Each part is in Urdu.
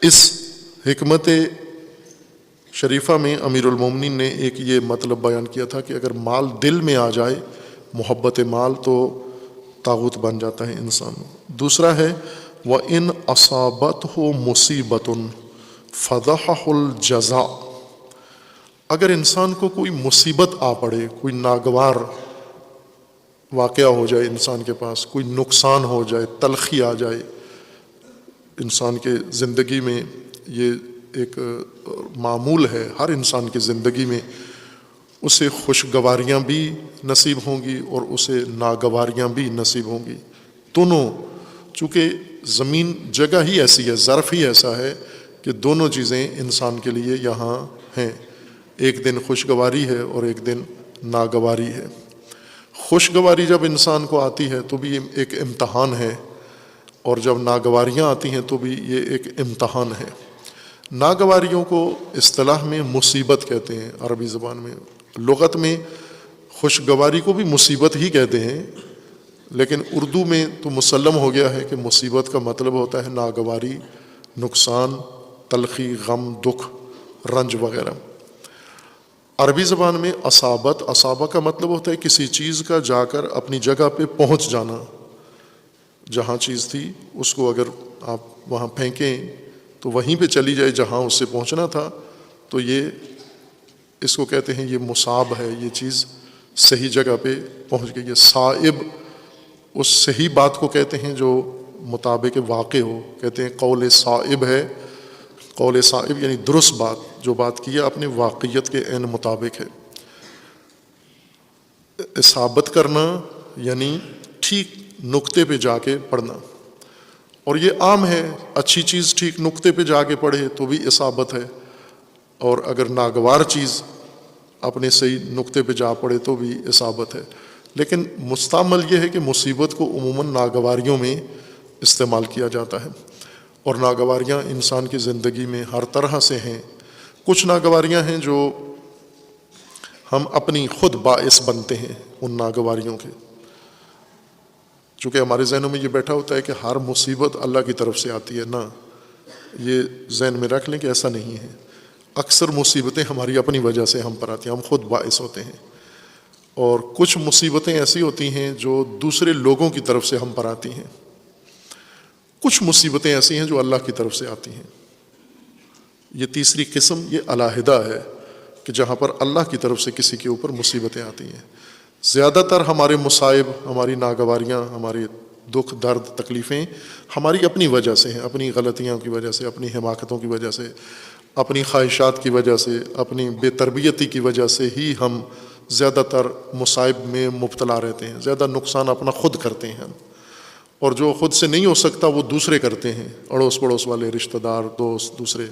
اس حکمت شریفہ میں امیر المومنین نے ایک یہ مطلب بیان کیا تھا کہ اگر مال دل میں آ جائے، محبت مال، تو طاغوت بن جاتا ہے انسان۔ دوسرا ہے وَإِنْ أَصَابَتْهُ مُصِیبَةٌ فَضَحَهُ الْجَزَاءُ، اگر انسان کو کوئی مصیبت آ پڑے، کوئی ناگوار واقعہ ہو جائے انسان کے پاس، کوئی نقصان ہو جائے، تلخی آ جائے انسان کے زندگی میں، یہ ایک معمول ہے ہر انسان کی زندگی میں، اسے خوشگواریاں بھی نصیب ہوں گی اور اسے ناگواریاں بھی نصیب ہوں گی، دونوں، چونکہ زمین جگہ ہی ایسی ہے، ظرف ہی ایسا ہے کہ دونوں چیزیں انسان کے لیے یہاں ہیں، ایک دن خوشگواری ہے اور ایک دن ناگواری ہے۔ خوشگواری جب انسان کو آتی ہے تو بھی ایک امتحان ہے، اور جب ناگواریاں آتی ہیں تو بھی یہ ایک امتحان ہے۔ ناگواریوں کو اصطلاح میں مصیبت کہتے ہیں عربی زبان میں، لغت میں خوشگواری کو بھی مصیبت ہی کہتے ہیں، لیکن اردو میں تو مسلم ہو گیا ہے کہ مصیبت کا مطلب ہوتا ہے ناگواری، نقصان، تلخی، غم، دکھ، رنج وغیرہ۔ عربی زبان میں اصابہ کا مطلب ہوتا ہے کسی چیز کا جا کر اپنی جگہ پہ پہنچ جانا، جہاں چیز تھی اس کو اگر آپ وہاں پھینکیں تو وہیں پہ چلی جائے جہاں اس سے پہنچنا تھا، تو یہ اس کو کہتے ہیں، یہ مصاب ہے، یہ چیز صحیح جگہ پہ پہنچ گئی ہے۔ صائب اس صحیح بات کو کہتے ہیں جو مطابق واقع ہو، کہتے ہیں قول صائب ہے، قول صائب یعنی درست بات، جو بات کی ہے اپنے واقعیت کے عین مطابق ہے۔ اصابت کرنا یعنی ٹھیک نقطے پہ جا کے پڑھنا، اور یہ عام ہے، اچھی چیز ٹھیک نقطے پہ جا کے پڑھے تو بھی اصابت ہے، اور اگر ناگوار چیز اپنے صحیح نقطے پہ جا پڑے تو بھی اصابت ہے۔ لیکن مستعمل یہ ہے کہ مصیبت کو عموماً ناگواریوں میں استعمال کیا جاتا ہے، اور ناگواریاں انسان کی زندگی میں ہر طرح سے ہیں۔ کچھ ناگواریاں ہیں جو ہم اپنی خود باعث بنتے ہیں ان ناگواریوں کے، چونکہ ہمارے ذہنوں میں یہ بیٹھا ہوتا ہے کہ ہر مصیبت اللہ کی طرف سے آتی ہے، نہ، یہ ذہن میں رکھ لیں کہ ایسا نہیں ہے، اکثر مصیبتیں ہماری اپنی وجہ سے ہم پر آتی ہیں، ہم خود باعث ہوتے ہیں، اور کچھ مصیبتیں ایسی ہوتی ہیں جو دوسرے لوگوں کی طرف سے ہم پر آتی ہیں، کچھ مصیبتیں ایسی ہیں جو اللہ کی طرف سے آتی ہیں۔ یہ تیسری قسم یہ علیحدہ ہے کہ جہاں پر اللہ کی طرف سے کسی کے اوپر مصیبتیں آتی ہیں۔ زیادہ تر ہمارے مصائب، ہماری ناگواریاں، ہمارے دکھ، درد، تکلیفیں ہماری اپنی وجہ سے ہیں، اپنی غلطیوں کی وجہ سے، اپنی حماقتوں کی وجہ سے، اپنی خواہشات کی وجہ سے، اپنی بے تربیتی کی وجہ سے ہی ہم زیادہ تر مصائب میں مبتلا رہتے ہیں، زیادہ نقصان اپنا خود کرتے ہیں، اور جو خود سے نہیں ہو سکتا وہ دوسرے کرتے ہیں، اڑوس پڑوس والے، رشتہ دار، دوست، دوسرے،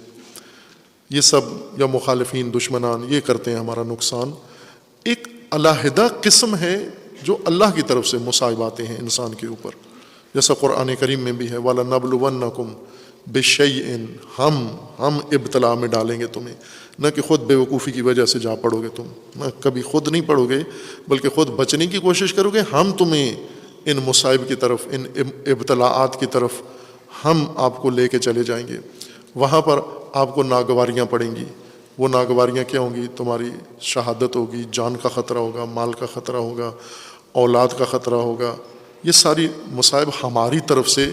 یہ سب، یا مخالفین، دشمنان، یہ کرتے ہیں ہمارا نقصان۔ ایک علیحدہ قسم ہے جو اللہ کی طرف سے مصائب آتے ہیں انسان کے اوپر، جیسا قرآن کریم میں بھی ہے وَلَنَبْلُوَنَّكُمْ بِشَيْءٍ، ہم ابتلا میں ڈالیں گے تمہیں، نہ کہ خود بے وقوفی کی وجہ سے جا پڑو گے تم، نہ کبھی خود نہیں پڑو گے بلکہ خود بچنے کی کوشش کرو گے، ہم تمہیں ان مصائب کی طرف، ان ابتلاعات کی طرف ہم آپ کو لے کے چلے جائیں گے، وہاں پر آپ کو ناگواریاں پڑیں گی۔ وہ ناگواریاں کیا ہوں گی؟ تمہاری شہادت ہوگی، جان کا خطرہ ہوگا، مال کا خطرہ ہوگا، اولاد کا خطرہ ہوگا، یہ ساری مصائب ہماری طرف سے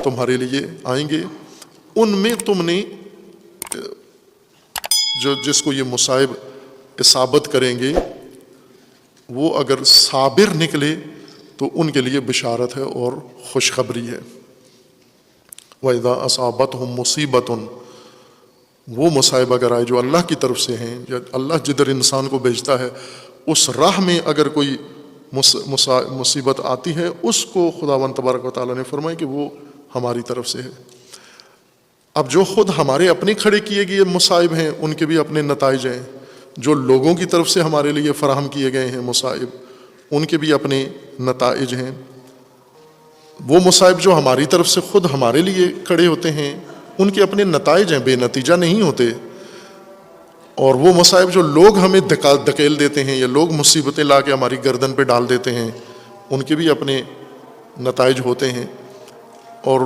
تمہارے لیے آئیں گے۔ ان میں تم نے جس کو یہ مصائب اصابت کریں گے وہ اگر صابر نکلے تو ان کے لیے بشارت ہے اور خوشخبری ہے۔ وَإِذَا أَصَابَتْهُمْ مُصِیبَةٌ، وہ مصائب اگر آئے جو اللہ کی طرف سے ہیں، یا اللہ جدھر انسان کو بھیجتا ہے اس راہ میں اگر کوئی مصیبت آتی ہے، اس کو خداوند تبارک و تعالیٰ نے فرمایا کہ وہ ہماری طرف سے ہے۔ اب جو خود ہمارے اپنے کھڑے کیے گئے مصائب ہیں ان کے بھی اپنے نتائج ہیں، جو لوگوں کی طرف سے ہمارے لیے فراہم کیے گئے ہیں مصائب، ان کے بھی اپنے نتائج ہیں۔ وہ مصائب جو ہماری طرف سے خود ہمارے لیے کھڑے ہوتے ہیں ان کے اپنے نتائج ہیں، بے نتیجہ نہیں ہوتے، اور وہ مصائب جو لوگ ہمیں دھکیل دیتے ہیں یا لوگ مصیبتیں لا کے ہماری گردن پہ ڈال دیتے ہیں ان کے بھی اپنے نتائج ہوتے ہیں۔ اور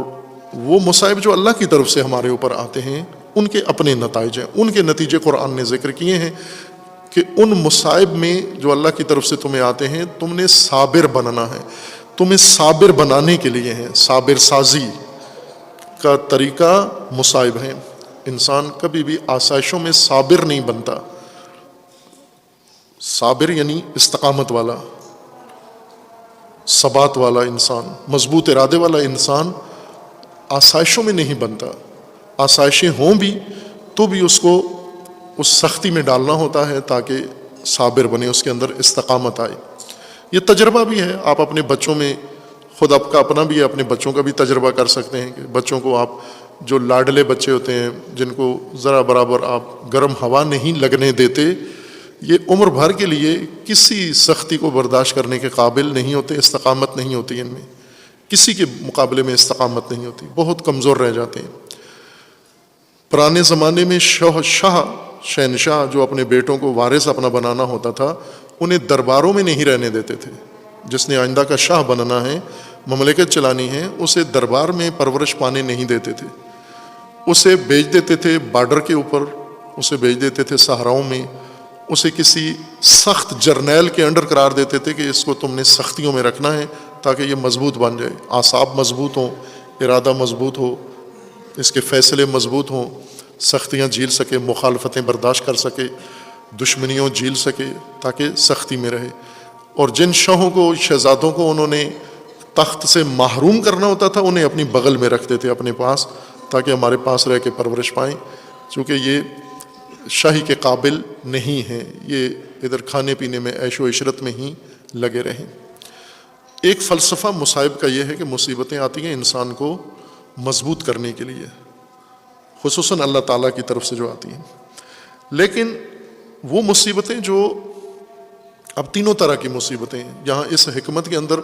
وہ مصائب جو اللہ کی طرف سے ہمارے اوپر آتے ہیں ان کے اپنے نتائج ہیں، ان کے نتیجے قرآن نے ذکر کیے ہیں کہ ان مصائب میں جو اللہ کی طرف سے تمہیں آتے ہیں تم نے صابر بننا ہے، تمہیں صابر بنانے کے لیے ہیں۔ صابر سازی کا طریقہ مصائب ہیں۔ انسان کبھی بھی آسائشوں میں صابر نہیں بنتا۔ صابر یعنی استقامت والا، ثبات والا انسان، مضبوط ارادے والا انسان آسائشوں میں نہیں بنتا۔ آسائشیں ہوں بھی تو بھی اس کو اس سختی میں ڈالنا ہوتا ہے تاکہ صابر بنے، اس کے اندر استقامت آئے۔ یہ تجربہ بھی ہے، آپ اپنے بچوں میں، خود آپ کا اپنا بھی ہے، اپنے بچوں کا بھی تجربہ کر سکتے ہیں کہ بچوں کو آپ جو لاڈلے بچے ہوتے ہیں جن کو ذرا برابر آپ گرم ہوا نہیں لگنے دیتے، یہ عمر بھر کے لیے کسی سختی کو برداشت کرنے کے قابل نہیں ہوتے، استقامت نہیں ہوتی ان میں، کسی کے مقابلے میں استقامت نہیں ہوتی، بہت کمزور رہ جاتے ہیں۔ پرانے زمانے میں شہنشاہ جو اپنے بیٹوں کو وارث اپنا بنانا ہوتا تھا انہیں درباروں میں نہیں رہنے دیتے تھے۔ جس نے آئندہ کا شاہ بننا ہے، مملکت چلانی ہے، اسے دربار میں پرورش پانے نہیں دیتے تھے، اسے بیچ دیتے تھے بارڈر کے اوپر، اسے بیچ دیتے تھے صحراؤں میں، اسے کسی سخت جرنیل کے انڈر قرار دیتے تھے کہ اس کو تم نے سختیوں میں رکھنا ہے تاکہ یہ مضبوط بن جائے، اعصاب مضبوط ہوں، ارادہ مضبوط ہو، اس کے فیصلے مضبوط ہوں، سختیاں جھیل سکے، مخالفتیں برداشت کر سکے، دشمنیوں جھیل سکے تاکہ سختی میں رہے۔ اور جن شاہوں کو، شہزادوں کو انہوں نے تخت سے محروم کرنا ہوتا تھا انہیں اپنی بغل میں رکھتے تھے اپنے پاس تاکہ ہمارے پاس رہ کے پرورش پائیں، چونکہ یہ شاہی کے قابل نہیں ہیں، یہ ادھر کھانے پینے میں عیش و عشرت میں ہی لگے رہیں۔ ایک فلسفہ مصائب کا یہ ہے کہ مصیبتیں آتی ہیں انسان کو مضبوط کرنے کے لیے، خصوصاً اللہ تعالیٰ کی طرف سے جو آتی ہیں، لیکن وہ مصیبتیں جو اب تینوں طرح کی مصیبتیں ہیں، یہاں اس حکمت کے اندر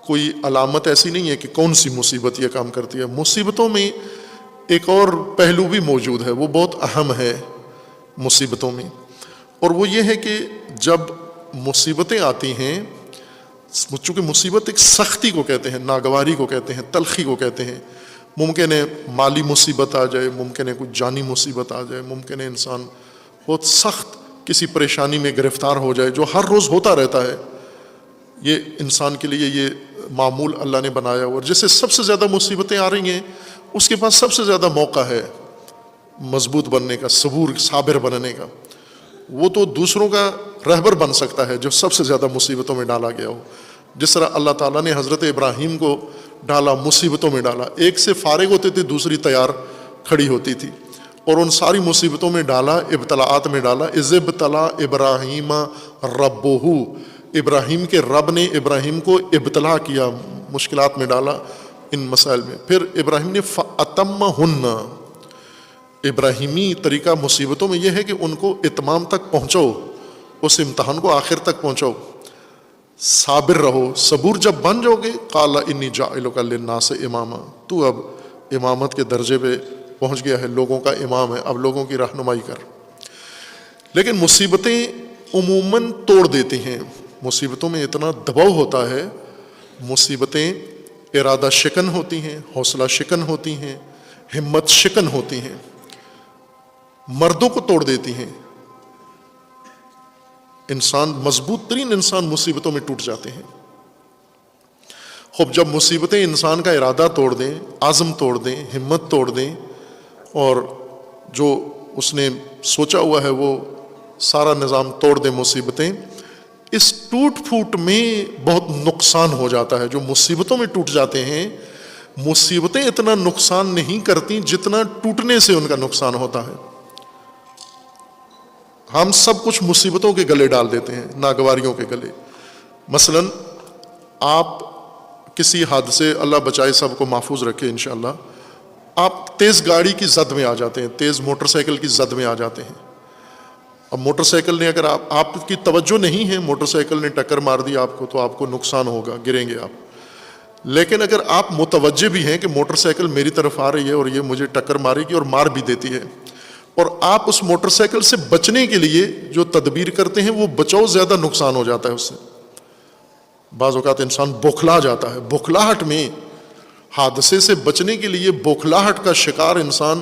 کوئی علامت ایسی نہیں ہے کہ کون سی مصیبت یہ کام کرتی ہے۔ مصیبتوں میں ایک اور پہلو بھی موجود ہے، وہ بہت اہم ہے مصیبتوں میں، اور وہ یہ ہے کہ جب مصیبتیں آتی ہیں، چونکہ مصیبت ایک سختی کو کہتے ہیں، ناگواری کو کہتے ہیں، تلخی کو کہتے ہیں، ممکن ہے مالی مصیبت آ جائے، ممکن ہے کچھ جانی مصیبت آ جائے، ممکن ہے انسان بہت سخت کسی پریشانی میں گرفتار ہو جائے جو ہر روز ہوتا رہتا ہے، یہ انسان کے لیے یہ معمول اللہ نے بنایا، اور جس سے سب سے زیادہ مصیبتیں آ رہی ہیں اس کے پاس سب سے زیادہ موقع ہے مضبوط بننے کا، صابر بننے کا۔ وہ تو دوسروں کا رہبر بن سکتا ہے جو سب سے زیادہ مصیبتوں میں ڈالا گیا ہو، جس طرح اللہ تعالیٰ نے حضرت ابراہیم کو ڈالا، مصیبتوں میں ڈالا، ایک سے فارغ ہوتے تھے دوسری تیار کھڑی ہوتی تھی، اور ان ساری مصیبتوں میں ڈالا، ابتلاعات میں ڈالا۔ اذ ابتلا ابراہیم ربہ، ابراہیم کے رب نے ابراہیم کو ابتلا کیا، مشکلات میں ڈالا، ان مسائل میں۔ پھر ابراہیم نے فَأَتَمَّهُنَّ، ابراہیمی طریقہ مصیبتوں میں یہ ہے کہ ان کو اتمام تک پہنچاؤ، اس امتحان کو آخر تک پہنچاؤ، صابر رہو۔ صبور جب بن جاؤ گے، قال انی جاعلک للناس اماما، تو اب امامت کے درجے پہ پہنچ گیا ہے، لوگوں کا امام ہے، اب لوگوں کی رہنمائی کر۔ لیکن مصیبتیں عموماً توڑ دیتی ہیں، مصیبتوں میں اتنا دباؤ ہوتا ہے، مصیبتیں ارادہ شکن ہوتی ہیں، حوصلہ شکن ہوتی ہیں، ہمت شکن ہوتی ہیں، مردوں کو توڑ دیتی ہیں۔ انسان، مضبوط ترین انسان مصیبتوں میں ٹوٹ جاتے ہیں۔ خوب جب مصیبتیں انسان کا ارادہ توڑ دیں، عزم توڑ دیں، ہمت توڑ دیں، اور جو اس نے سوچا ہوا ہے وہ سارا نظام توڑ دیں مصیبتیں، اس ٹوٹ پھوٹ میں بہت نقصان ہو جاتا ہے۔ جو مصیبتوں میں ٹوٹ جاتے ہیں، مصیبتیں اتنا نقصان نہیں کرتی جتنا ٹوٹنے سے ان کا نقصان ہوتا ہے۔ ہم سب کچھ مصیبتوں کے گلے ڈال دیتے ہیں، ناگواریوں کے گلے۔ مثلا آپ کسی حادثے، اللہ بچائے سب کو محفوظ رکھے انشاءاللہ، آپ تیز گاڑی کی زد میں آ جاتے ہیں، تیز موٹر سائیکل کی زد میں آ جاتے ہیں۔ اب موٹر سائیکل نے اگر آپ کی توجہ نہیں ہے، موٹر سائیکل نے ٹکر مار دی آپ کو، تو آپ کو نقصان ہوگا، گریں گے آپ۔ لیکن اگر آپ متوجہ بھی ہیں کہ موٹر سائیکل میری طرف آ رہی ہے اور یہ مجھے ٹکر مارے گی اور مار بھی دیتی ہے، اور آپ اس موٹر سائیکل سے بچنے کے لیے جو تدبیر کرتے ہیں وہ بچاؤ، زیادہ نقصان ہو جاتا ہے اس سے۔ بعض اوقات انسان بوکھلا جاتا ہے، بوکھلاہٹ میں حادثے سے بچنے کے لیے بوکھلاہٹ کا شکار انسان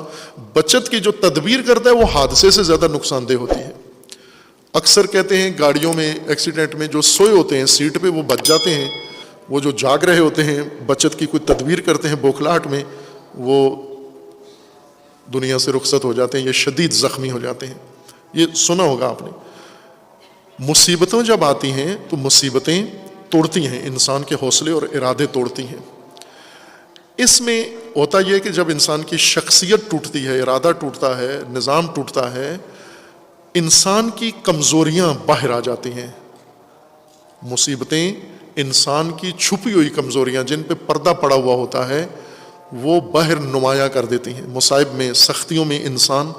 بچت کی جو تدبیر کرتا ہے وہ حادثے سے زیادہ نقصان دہ ہوتی ہے. اکثر کہتے ہیں گاڑیوں میں ایکسیڈنٹ میں جو سوئے ہوتے ہیں سیٹ پہ وہ بچ جاتے ہیں, وہ جو جاگ رہے ہوتے ہیں بچت کی کوئی تدبیر کرتے ہیں بوکھلاہٹ میں, وہ دنیا سے رخصت ہو جاتے ہیں, یہ شدید زخمی ہو جاتے ہیں. یہ سنا ہوگا آپ نے. مصیبتیں جب آتی ہیں تو مصیبتیں توڑتی ہیں انسان کے حوصلے اور ارادے توڑتی ہیں. اس میں ہوتا یہ کہ جب انسان کی شخصیت ٹوٹتی ہے, ارادہ ٹوٹتا ہے, نظام ٹوٹتا ہے, انسان کی کمزوریاں باہر آ جاتی ہیں. مصیبتیں انسان کی چھپی ہوئی کمزوریاں جن پہ پردہ پڑا ہوا ہوتا ہے وہ باہر نمایاں کر دیتی ہیں. مصائب میں, سختیوں میں انسان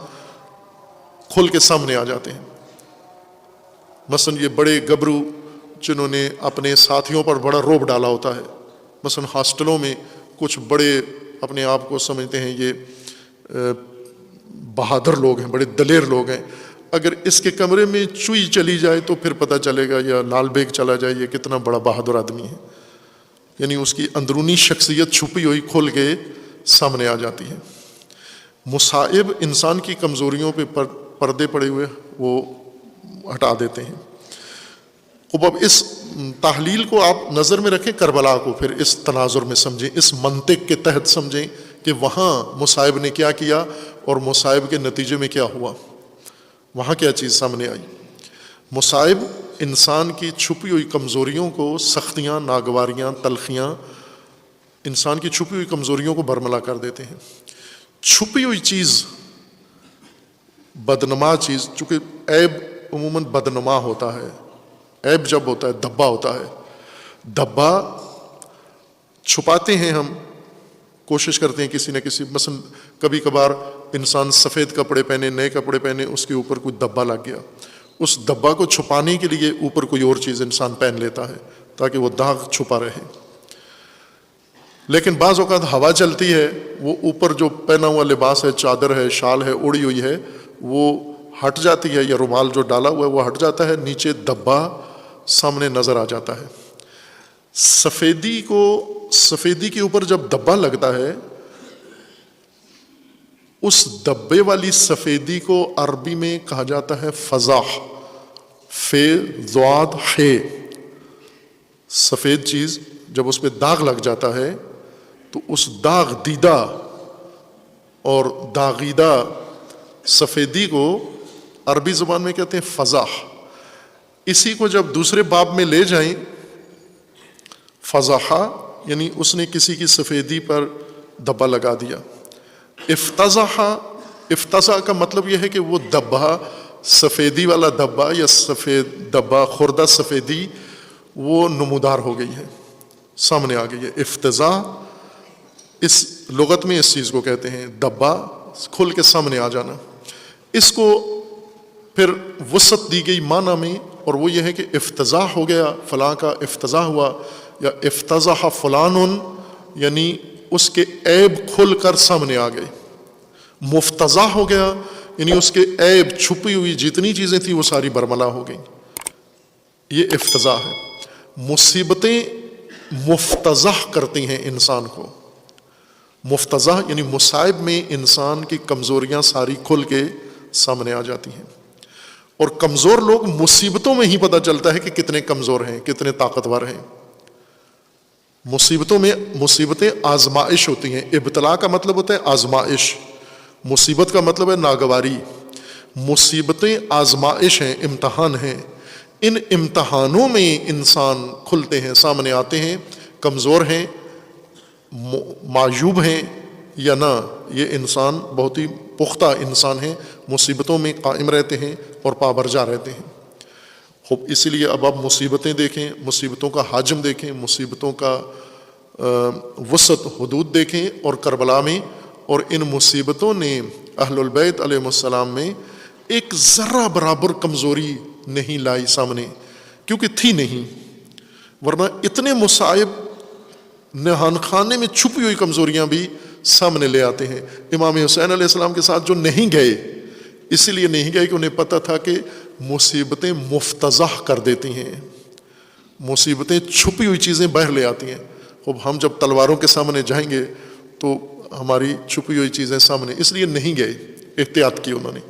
کھل کے سامنے آ جاتے ہیں. مثلا یہ بڑے گبرو جنہوں نے اپنے ساتھیوں پر بڑا روب ڈالا ہوتا ہے, مثلا ہاسٹلوں میں کچھ بڑے اپنے آپ کو سمجھتے ہیں یہ بہادر لوگ ہیں, بڑے دلیر لوگ ہیں, اگر اس کے کمرے میں چوئی چلی جائے تو پھر پتہ چلے گا, یا لال بیگ چلا جائے یہ کتنا بڑا بہادر آدمی ہے. یعنی اس کی اندرونی شخصیت چھپی ہوئی کھل کے سامنے آ جاتی ہے. مصائب انسان کی کمزوریوں پہ پردے پڑے ہوئے وہ ہٹا دیتے ہیں. اب اس تحلیل کو آپ نظر میں رکھیں, کربلا کو پھر اس تناظر میں سمجھیں, اس منطق کے تحت سمجھیں کہ وہاں مصائب نے کیا کیا اور مصائب کے نتیجے میں کیا ہوا, وہاں کیا چیز سامنے آئی. مصائب انسان کی چھپی ہوئی کمزوریوں کو, سختیاں, ناگواریاں, تلخیاں, انسان کی چھپی ہوئی کمزوریوں کو برملا کر دیتے ہیں. چھپی ہوئی چیز, بدنما چیز, چونکہ عیب عموماً بدنما ہوتا ہے, عیب جب ہوتا ہے دھبا ہوتا ہے, دھبا چھپاتے ہیں ہم, کوشش کرتے ہیں کسی نہ کسی, مثلا کبھی کبھار انسان سفید کپڑے پہنے, نئے کپڑے پہنے, اس کے اوپر کوئی دھبا لگ گیا, اس دھبا کو چھپانے کے لیے اوپر کوئی اور چیز انسان پہن لیتا ہے تاکہ وہ داغ چھپا رہے. لیکن بعض اوقات ہوا چلتی ہے, وہ اوپر جو پہنا ہوا لباس ہے, چادر ہے, شال ہے, اڑی ہوئی ہے, وہ ہٹ جاتی ہے, یا رومال جو ڈالا ہوا ہے وہ ہٹ جاتا ہے, نیچے دھبا سامنے نظر آ جاتا ہے. سفیدی کے اوپر جب دھبا لگتا ہے, اس دھبے والی سفیدی کو عربی میں کہا جاتا ہے فضاح, فے ضاد ہے. سفید چیز جب اس پہ داغ لگ جاتا ہے تو اس داغ دیدہ اور داغیدہ سفیدی کو عربی زبان میں کہتے ہیں فضاح. اسی کو جب دوسرے باب میں لے جائیں, فضاحہ یعنی اس نے کسی کی سفیدی پر دھبا لگا دیا. افتضاح کا مطلب یہ ہے کہ وہ دھبا, سفیدی والا دھبا یا سفید دھبا, خوردہ سفیدی وہ نمودار ہو گئی ہے, سامنے آ گئی ہے. افتضاح اس لغت میں اس چیز کو کہتے ہیں, دھبا کھل کے سامنے آ جانا. اس کو پھر وسعت دی گئی معنی میں, اور وہ یہ ہے کہ افتضاح ہو گیا, فلاں کا افتضاح ہوا, یا افتضاح فلان, یعنی اس کے عیب کھل کر سامنے آ گئے. مفتضح ہو گیا یعنی اس کے عیب, چھپی ہوئی جتنی چیزیں تھیں وہ ساری برملا ہو گئیں. یہ افتضاح ہے. مصیبتیں مفتضح کرتی ہیں انسان کو. مفتضح یعنی مصائب میں انسان کی کمزوریاں ساری کھل کے سامنے آ جاتی ہیں. اور کمزور لوگ مصیبتوں میں ہی پتہ چلتا ہے کہ کتنے کمزور ہیں, کتنے طاقتور ہیں. مصیبتیں آزمائش ہوتی ہیں. ابتلا کا مطلب ہوتا ہے آزمائش, مصیبت کا مطلب ہے ناگواری. مصیبتیں آزمائش ہیں, امتحان ہیں. ان امتحانوں میں انسان کھلتے ہیں, سامنے آتے ہیں. کمزور ہیں, معیوب ہیں یا نہ, یہ انسان بہت ہی پختہ انسان ہیں, مصیبتوں میں قائم رہتے ہیں اور پابرجا رہتے ہیں. خوب اسی لیے اب آپ مصیبتیں دیکھیں, مصیبتوں کا حجم دیکھیں, مصیبتوں کا وسعت حدود دیکھیں. اور کربلا میں اور ان مصیبتوں نے اہل البیت علیہ السلام میں ایک ذرہ برابر کمزوری نہیں لائی سامنے, کیونکہ تھی نہیں. ورنہ اتنے مصائب نہان خانے میں چھپی ہوئی کمزوریاں بھی سامنے لے آتے ہیں. امام حسین علیہ السلام کے ساتھ جو نہیں گئے, اسی لیے نہیں گئے کہ انہیں پتہ تھا کہ مصیبتیں مفتضح کر دیتی ہیں, مصیبتیں چھپی ہوئی چیزیں باہر لے آتی ہیں. اب ہم جب تلواروں کے سامنے جائیں گے تو ہماری چھپی ہوئی چیزیں سامنے، اس لیے نہیں گئے، احتیاط کی انہوں نے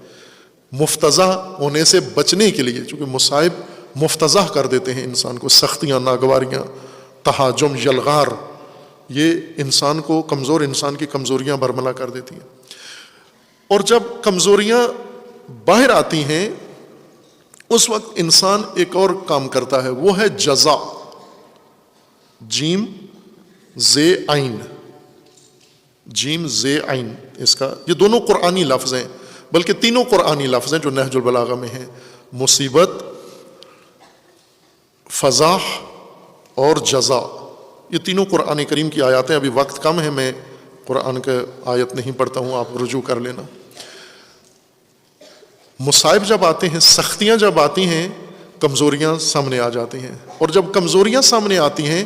مفتضح ہونے سے بچنے کے لیے، چونکہ مصائب مفتضح کر دیتے ہیں انسان کو، سختیاں، ناگواریاں، تہاجم، یلغار، یہ انسان کو، کمزور انسان کی کمزوریاں برملا کر دیتی ہیں۔ اور جب کمزوریاں باہر آتی ہیں اس وقت انسان ایک اور کام کرتا ہے، وہ ہے جزا، جیم زے عین، جیم زے عین، اس کا یہ دونوں قرآنی لفظ ہیں، بلکہ تینوں قرآنی لفظ ہیں جو نہج البلاغہ میں ہیں، مصیبت، فضاح اور جزا، یہ تینوں قرآن کریم کی آیاتیں۔ ابھی وقت کم ہے، میں قرآن کا آیت نہیں پڑھتا ہوں، آپ رجوع کر لینا۔ مصائب جب آتے ہیں، سختیاں جب آتی ہیں، کمزوریاں سامنے آ جاتی ہیں، اور جب کمزوریاں سامنے آتی ہیں،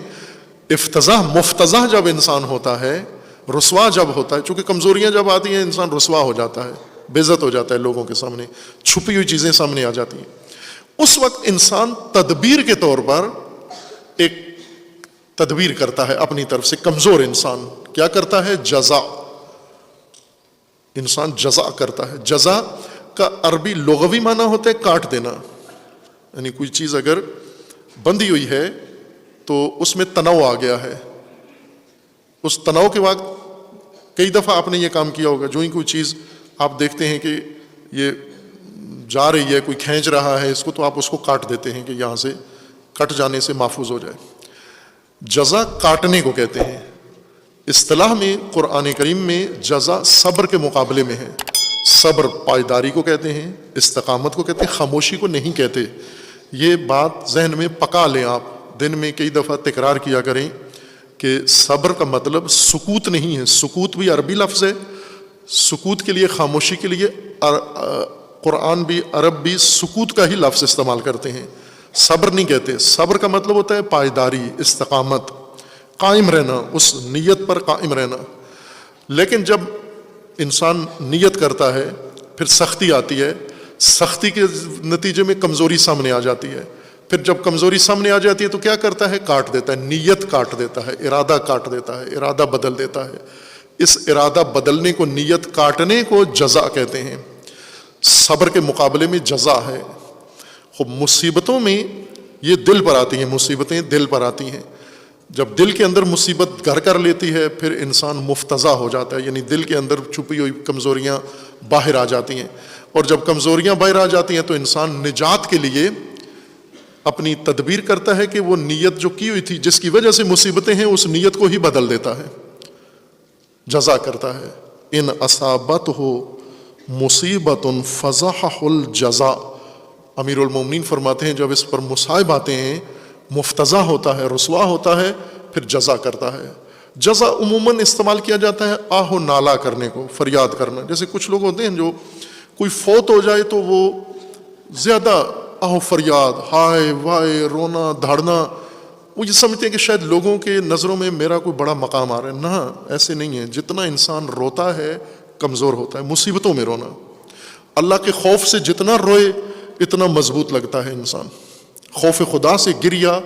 افتضاح، مفتضح جب انسان ہوتا ہے، رسوا جب ہوتا ہے، چونکہ کمزوریاں جب آتی ہیں انسان رسوا ہو جاتا ہے، بے عزت ہو جاتا ہے لوگوں کے سامنے، چھپی ہوئی چیزیں سامنے آ جاتی ہیں، اس وقت انسان تدبیر کے طور پر ایک تدبیر کرتا ہے اپنی طرف سے۔ کمزور انسان کیا کرتا ہے؟ جزا، انسان جزا کرتا ہے۔ جزا کا عربی لغوی معنی ہوتا ہے کاٹ دینا، یعنی کوئی چیز اگر بندھی ہوئی ہے تو اس میں تناؤ آ گیا ہے، اس تناؤ کے وقت کئی دفعہ آپ نے یہ کام کیا ہوگا، جو ہی کوئی چیز آپ دیکھتے ہیں کہ یہ جا رہی ہے، کوئی کھینچ رہا ہے اس کو، تو آپ اس کو کاٹ دیتے ہیں کہ یہاں سے کٹ جانے سے محفوظ ہو جائے۔ جزا کاٹنے کو کہتے ہیں۔ اصطلاح میں قرآن کریم میں جزا صبر کے مقابلے میں ہے۔ صبر پائیداری کو کہتے ہیں، استقامت کو کہتے ہیں، خاموشی کو نہیں کہتے۔ یہ بات ذہن میں پکا لیں، آپ دن میں کئی دفعہ تکرار کیا کریں کہ صبر کا مطلب سکوت نہیں ہے۔ سکوت بھی عربی لفظ ہے، سکوت کے لیے، خاموشی کے لیے قرآن بھی، عرب بھی سکوت کا ہی لفظ استعمال کرتے ہیں، صبر نہیں کہتے۔ صبر کا مطلب ہوتا ہے پائیداری، استقامت، قائم رہنا، اس نیت پر قائم رہنا۔ لیکن جب انسان نیت کرتا ہے، پھر سختی آتی ہے، سختی کے نتیجے میں کمزوری سامنے آ جاتی ہے، پھر جب کمزوری سامنے آ جاتی ہے تو کیا کرتا ہے؟ کاٹ دیتا ہے، نیت کاٹ دیتا ہے، ارادہ کاٹ دیتا ہے، ارادہ بدل دیتا ہے۔ اس ارادہ بدلنے کو، نیت کاٹنے کو جزا کہتے ہیں۔ صبر کے مقابلے میں جزا ہے۔ خب مصیبتوں میں یہ دل پر آتی ہیں، مصیبتیں دل پر آتی ہیں۔ جب دل کے اندر مصیبت گھر کر لیتی ہے پھر انسان مفتضح ہو جاتا ہے، یعنی دل کے اندر چھپی ہوئی کمزوریاں باہر آ جاتی ہیں، اور جب کمزوریاں باہر آ جاتی ہیں تو انسان نجات کے لیے اپنی تدبیر کرتا ہے کہ وہ نیت جو کی ہوئی تھی، جس کی وجہ سے مصیبتیں ہیں، اس نیت کو ہی بدل دیتا ہے، جزا کرتا ہے۔ ان اصابت ہو مصیبت فضح الجزا، امیر المومنین فرماتے ہیں جب اس پر مصائب آتے ہیں، مفتضح ہوتا ہے، رسوا ہوتا ہے، پھر جزا کرتا ہے۔ جزا عموماً استعمال کیا جاتا ہے آہ و نالا کرنے کو، فریاد کرنا۔ جیسے کچھ لوگ ہوتے ہیں جو کوئی فوت ہو جائے تو وہ زیادہ آہ و فریاد، ہائے وائے، رونا دھاڑنا، وہ یہ سمجھتے ہیں کہ شاید لوگوں کے نظروں میں میرا کوئی بڑا مقام آ رہا ہے۔ نہ، ایسے نہیں ہے۔ جتنا انسان روتا ہے کمزور ہوتا ہے۔ مصیبتوں میں رونا، اللہ کے خوف سے جتنا روئے اتنا مضبوط لگتا ہے انسان۔ خوف خدا سے گریا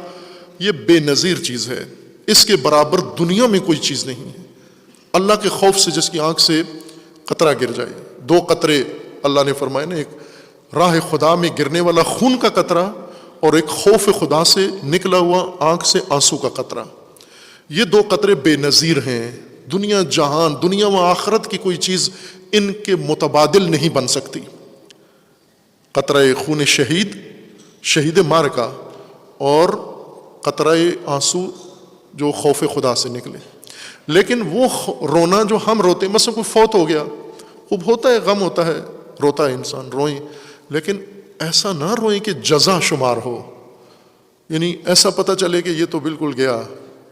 یہ بے نظیر چیز ہے، اس کے برابر دنیا میں کوئی چیز نہیں ہے۔ اللہ کے خوف سے جس کی آنکھ سے قطرہ گر جائے، 2 قطرے اللہ نے فرمائے نا، ایک راہ خدا میں گرنے والا خون کا قطرہ اور ایک خوف خدا سے نکلا ہوا آنکھ سے آنسو کا قطرہ، یہ 2 قطرے بے نظیر ہیں۔ دنیا جہان، دنیا و آخرت کی کوئی چیز ان کے متبادل نہیں بن سکتی۔ قطرہ خون شہید، شہید معرکہ، اور قطرہ آنسو جو خوف خدا سے نکلے۔ لیکن وہ رونا جو ہم روتے ہیں، مثلا کوئی فوت ہو گیا، خوب ہوتا ہے، غم ہوتا ہے، روتا ہے انسان، روئیں، لیکن ایسا نہ روئیں کہ جزا شمار ہو، یعنی ایسا پتہ چلے کہ یہ تو بالکل گیا۔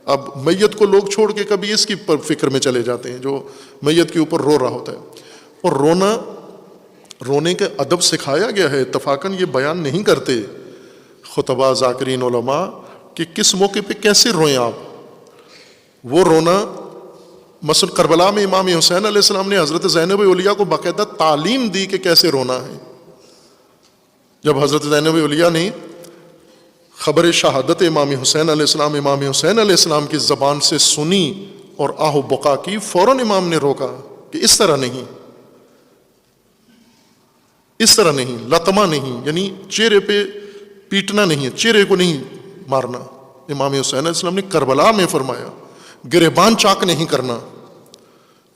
اب میت کو لوگ چھوڑ کے کبھی اس کی فکر میں چلے جاتے ہیں جو میت کے اوپر رو رہا ہوتا ہے۔ اور رونے کا ادب سکھایا گیا ہے، اتفاقاً یہ بیان نہیں کرتے خطبہ، ذاکرین، علماء کہ کس موقع پہ کیسے روئیں آپ۔ وہ رونا، مثلا کربلا میں امام حسین علیہ السلام نے حضرت زینب اولیاء کو باقاعدہ تعلیم دی کہ کیسے رونا ہے۔ جب حضرت زینب اولیاء نے خبر شہادت امام حسین علیہ السلام امام حسین علیہ السلام کی زبان سے سنی اور آہ و بقا کی، فوراً امام نے روکا کہ اس طرح نہیں، اس طرح نہیں، لطمہ نہیں، یعنی چہرے پہ پیٹنا نہیں ہے، چہرے کو نہیں مارنا۔ امام حسین علیہ السلام نے کربلا میں فرمایا گریبان چاک نہیں کرنا۔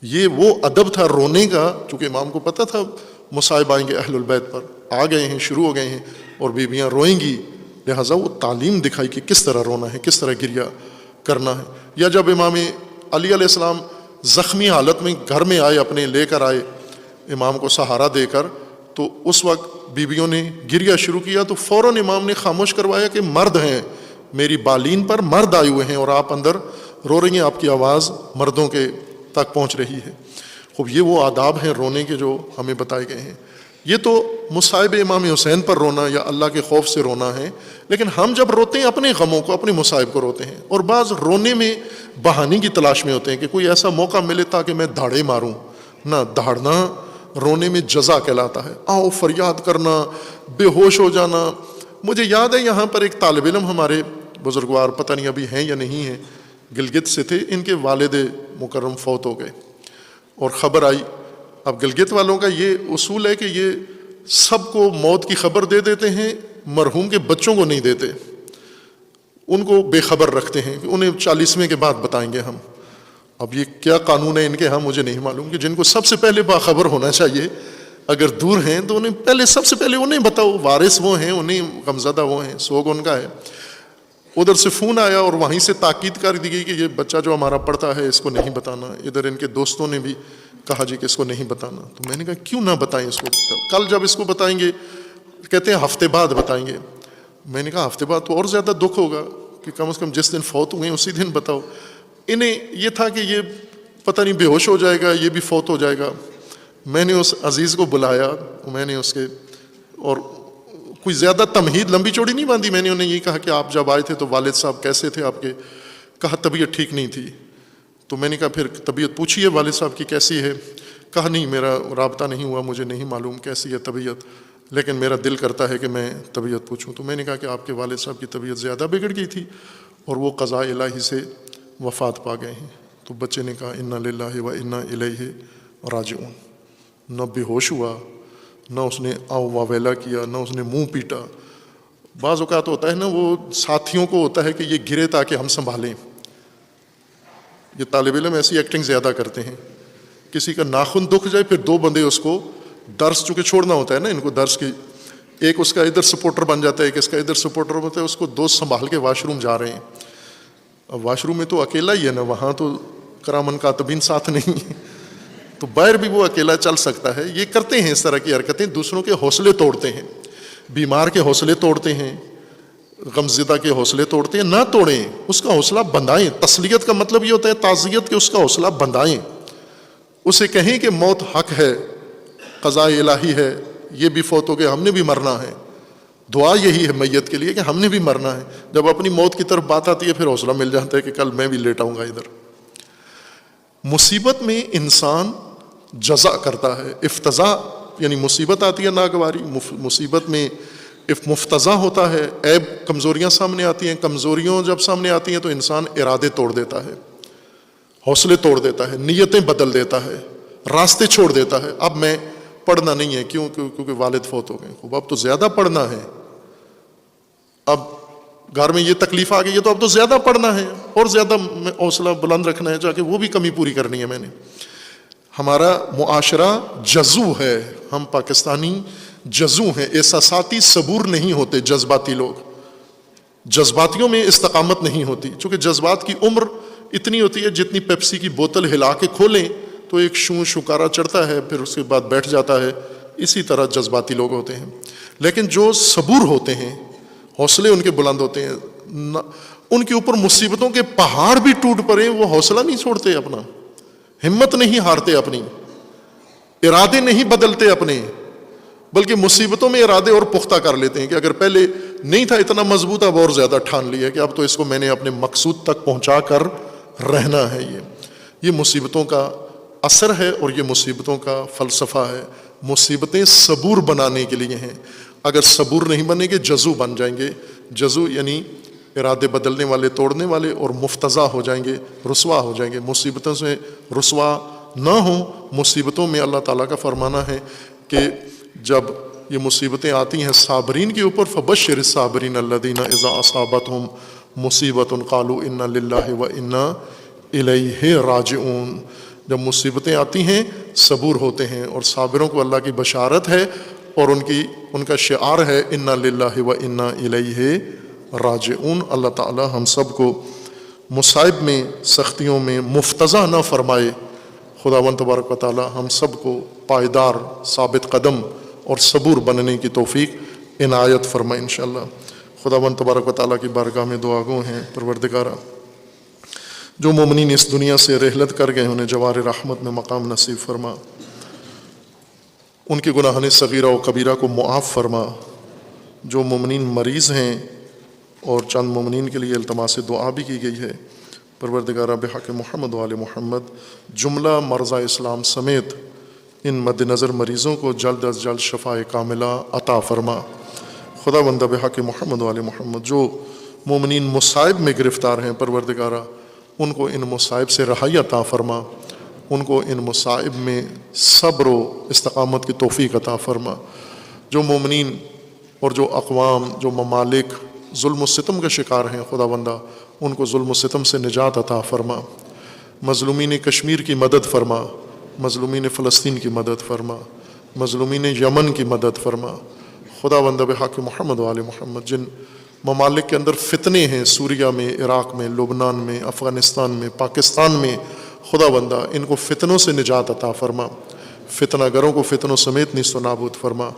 یہ وہ ادب تھا رونے کا، چونکہ امام کو پتہ تھا مصائب آئیں گے اہل البیت پر، آ گئے ہیں، شروع ہو گئے ہیں اور بیویاں روئیں گی، لہٰذا وہ تعلیم دکھائی کہ کس طرح رونا ہے، کس طرح گریہ کرنا ہے۔ یا جب امام علی علیہ السلام زخمی حالت میں گھر میں آئے، اپنے لے کر آئے امام کو سہارا دے کر، تو اس وقت بیویوں نے گریہ شروع کیا تو فوراً امام نے خاموش کروایا کہ مرد ہیں، میری بالین پر مرد آئے ہوئے ہیں اور آپ اندر رو رہی ہیں، آپ کی آواز مردوں کے تک پہنچ رہی ہے۔ خوب یہ وہ آداب ہیں رونے کے جو ہمیں بتائے گئے ہیں۔ یہ تو مصائب امام حسین پر رونا یا اللہ کے خوف سے رونا ہے، لیکن ہم جب روتے ہیں اپنے غموں کو، اپنے مصائب کو روتے ہیں، اور بعض رونے میں بہانے کی تلاش میں ہوتے ہیں کہ کوئی ایسا موقع ملے تاکہ میں دھاڑے ماروں۔ نہ، دھاڑنا رونے میں جزا کہلاتا ہے، آؤ فریاد کرنا، بے ہوش ہو جانا۔ مجھے یاد ہے یہاں پر ایک طالب علم ہمارے بزرگوار، پتہ نہیں ابھی ہیں یا نہیں ہیں، گلگت سے تھے، ان کے والد مکرم فوت ہو گئے اور خبر آئی۔ اب گلگت والوں کا یہ اصول ہے کہ یہ سب کو موت کی خبر دے دیتے ہیں، مرحوم کے بچوں کو نہیں دیتے، ان کو بے خبر رکھتے ہیں کہ انہیں 40ویں کے بعد بتائیں گے ہم۔ اب یہ کیا قانون ہے ان کے ہاں مجھے نہیں معلوم، کہ جن کو سب سے پہلے باخبر ہونا چاہیے اگر دور ہیں تو انہیں پہلے، سب سے پہلے انہیں بتاؤ، وارث وہ ہیں، انہیں غمزدہ وہ ہیں، سوگ ان کا ہے۔ ادھر سے فون آیا اور وہیں سے تاکید کر دی گئی کہ یہ بچہ جو ہمارا پڑھتا ہے اس کو نہیں بتانا۔ ادھر ان کے دوستوں نے بھی کہا جی کہ اس کو نہیں بتانا۔ تو میں نے کہا کیوں نہ بتائیں اس کو، کل جب اس کو بتائیں گے، کہتے ہیں ہفتے بعد بتائیں گے۔ میں نے کہا ہفتے بعد تو اور زیادہ دکھ ہوگا کہ کم از کم جس دن فوت ہوئے ہیں اسی دن بتاؤ۔ انہیں یہ تھا کہ یہ پتہ نہیں بے ہوش ہو جائے گا، یہ بھی فوت ہو جائے گا۔ میں نے اس عزیز کو بلایا، میں نے اس کے، اور کوئی زیادہ تمہید لمبی چوڑی نہیں باندھی، میں نے انہیں یہ کہا کہ آپ جب آئے تھے تو والد صاحب کیسے تھے آپ کے؟ کہا طبیعت ٹھیک نہیں تھی۔ تو میں نے کہا پھر طبیعت پوچھی ہے والد صاحب کی کیسی ہے؟ کہا نہیں میرا رابطہ نہیں ہوا، مجھے نہیں معلوم کیسی ہے طبیعت، لیکن میرا دل کرتا ہے کہ میں طبیعت پوچھوں۔ تو میں نے کہا کہ آپ کے والد صاحب کی طبیعت زیادہ بگڑ گئی تھی اور وہ قضاء الہی سے وفات پا گئے ہیں۔ تو بچے نے کہا انا للہ و انا الیہ راجعون۔ نہ بے ہوش ہوا، نہ اس نے آؤ واویلا کیا، نہ اس نے منہ پیٹا۔ بعض اوقات ہوتا ہے نا، وہ ساتھیوں کو ہوتا ہے کہ یہ گرے تاکہ ہم سنبھالیں۔ یہ طالب علم ایسی ایکٹنگ زیادہ کرتے ہیں، کسی کا ناخن دکھ جائے پھر دو بندے اس کو درس، چونکہ چھوڑنا ہوتا ہے نا ان کو درس کی، ایک اس کا ادھر سپورٹر بن جاتا ہے، ایک اس کا ادھر سپورٹر ہوتا ہے، اس کو دوست سنبھال کے واش روم جا رہے ہیں۔ اب واش روم میں تو اکیلا ہی ہے نا، وہاں تو کرامن کاتبین ساتھ نہیں ہے، تو باہر بھی وہ اکیلا چل سکتا ہے۔ یہ کرتے ہیں اس طرح کی حرکتیں، دوسروں کے حوصلے توڑتے ہیں، بیمار کے حوصلے توڑتے ہیں، غمزدہ کے حوصلے توڑتے ہیں۔ نہ توڑیں، اس کا حوصلہ بندھائیں۔ تسلیت کا مطلب یہ ہوتا ہے تعزیت، کہ اس کا حوصلہ بندھائیں، اسے کہیں کہ موت حق ہے، قضاء الہی ہے، یہ بھی فوت ہو گئے، ہم نے بھی مرنا ہے۔ دعا یہی ہے میت کے لیے کہ ہم نے بھی مرنا ہے۔ جب اپنی موت کی طرف بات آتی ہے پھر حوصلہ مل جاتا ہے کہ کل میں بھی لیٹ آؤں گا ادھر۔ مصیبت میں انسان جزا کرتا ہے، افتضاء یعنی مصیبت آتی ہے ناگواری، مصیبت میں مفتضح ہوتا ہے، عیب کمزوریاں سامنے آتی ہیں، کمزوریوں جب سامنے آتی ہیں تو انسان ارادے توڑ دیتا ہے، حوصلے توڑ دیتا ہے، نیتیں بدل دیتا ہے، راستے چھوڑ دیتا ہے۔ اب میں پڑھنا نہیں ہے، کیونکہ والد فوت ہو گئے، خوب اب تو زیادہ پڑھنا ہے، اب گھر میں یہ تکلیف آ گئی ہے تو اب تو زیادہ پڑھنا ہے اور زیادہ حوصلہ بلند رکھنا ہے، جا کے وہ بھی کمی پوری کرنی ہے میں نے۔ ہمارا معاشرہ جزو ہے، ہم پاکستانی جزو ہیں، احساساتی صبور نہیں ہوتے، جذباتی لوگ، جذباتیوں میں استقامت نہیں ہوتی، چونکہ جذبات کی عمر اتنی ہوتی ہے جتنی پیپسی کی بوتل ہلا کے کھولیں تو ایک شوں شکارا چڑھتا ہے، پھر اس کے بعد بیٹھ جاتا ہے۔ اسی طرح جذباتی لوگ ہوتے ہیں، لیکن جو صبور ہوتے ہیں، حوصلے ان کے بلند ہوتے ہیں، ان کے اوپر مصیبتوں کے پہاڑ بھی ٹوٹ پڑے وہ حوصلہ نہیں چھوڑتے اپنا، ہمت نہیں ہارتے اپنی، ارادے نہیں بدلتے اپنے، بلکہ مصیبتوں میں ارادے اور پختہ کر لیتے ہیں کہ اگر پہلے نہیں تھا اتنا مضبوط، اب اور زیادہ ٹھان لیا کہ اب تو اس کو میں نے اپنے مقصود تک پہنچا کر رہنا ہے۔ یہ مصیبتوں کا اثر ہے اور یہ مصیبتوں کا فلسفہ ہے۔ مصیبتیں صبور بنانے کے لیے ہیں، اگر صبور نہیں بنے گے جزو بن جائیں گے، جزو یعنی ارادے بدلنے والے، توڑنے والے، اور مفتضع ہو جائیں گے، رسوا ہو جائیں گے، مصیبتوں سے رسوا نہ ہوں۔ مصیبتوں میں اللہ تعالیٰ کا فرمانا ہے کہ جب یہ مصیبتیں آتی ہیں صابرین کے اوپر، فبشر الصابرین الذین اذا اصابتہم مصیبۃ قالوا انا للہ و انا الیہ راجعون۔ جب مصیبتیں آتی ہیں صبور ہوتے ہیں، اور صابروں کو اللہ کی بشارت ہے اور ان کا شعار ہے انا للہ و انا الیہ راجعون۔ اللہ تعالی ہم سب کو مصائب میں، سختیوں میں مفتضع نہ فرمائے۔ خداوند تبارک و تعالی ہم سب کو پائیدار، ثابت قدم اور صبور بننے کی توفیق عنایت فرمائے انشاءاللہ۔ خداوند تبارک و تعالیٰ کی بارگاہ میں دعا گو ہیں، پروردگارہ جو مومنین اس دنیا سے رحلت کر گئے انہیں جوار رحمت میں مقام نصیب فرما، ان کے گناہان صغیرہ و کبیرہ کو معاف فرما۔ جو مومنین مریض ہیں اور چند مومنین کے لیے التماس دعا بھی کی گئی ہے، پروردگارہ بحق محمد و آل محمد جملہ مرضى اسلام سمیت ان مد نظر مریضوں کو جلد از جلد شفاء کاملہ عطا فرما۔ خدا بندہ بحق محمد و آل محمد جو مومنین مصائب میں گرفتار ہیں، پروردگارہ ان کو ان مصائب سے رہائی عطا فرما، ان کو ان مصائب میں صبر و استقامت کی توفیق عطا فرما۔ جو مومنین اور جو اقوام، جو ممالک ظلم و ستم کا شکار ہیں، خدا بندہ ان کو ظلم و ستم سے نجات عطا فرما۔ مظلومین کشمیر کی مدد فرما، مظلومین فلسطین کی مدد فرما، مظلومین یمن کی مدد فرما۔ خدا بندہ بحق محمد و آل محمد جن ممالک کے اندر فتنے ہیں، سوریہ میں، عراق میں، لبنان میں، افغانستان میں، پاکستان میں، خدا بندہ ان کو فتنوں سے نجات عطا فرما، فتنہ گروں کو فتنوں سمیت نیست و نابود فرما۔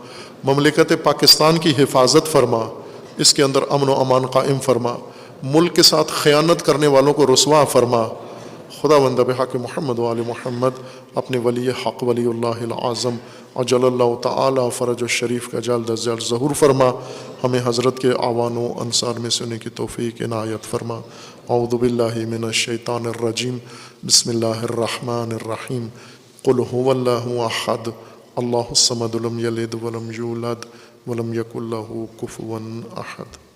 مملکت پاکستان کی حفاظت فرما، اس کے اندر امن و امان قائم فرما، ملک کے ساتھ خیانت کرنے والوں کو رسوا فرما۔ خدا بندہ بحق محمد و آل محمد اپنے ولی حق ولی اللہ العظم عجل اللہ تعالی فرج الشریف کا جلد از جلد ظہور فرما۔ ہمیں حضرت کے اعوان و انصار میں سے ہونے کی توفیق عنایت فرما۔ اعوذ باللہ من الشیطان الرجیم، بسم اللہ الرحمن الرحیم۔ قل هو اللہ احد اللہ الصمد لم یلد ولم یولد ولم یکن لہ کفوا احد۔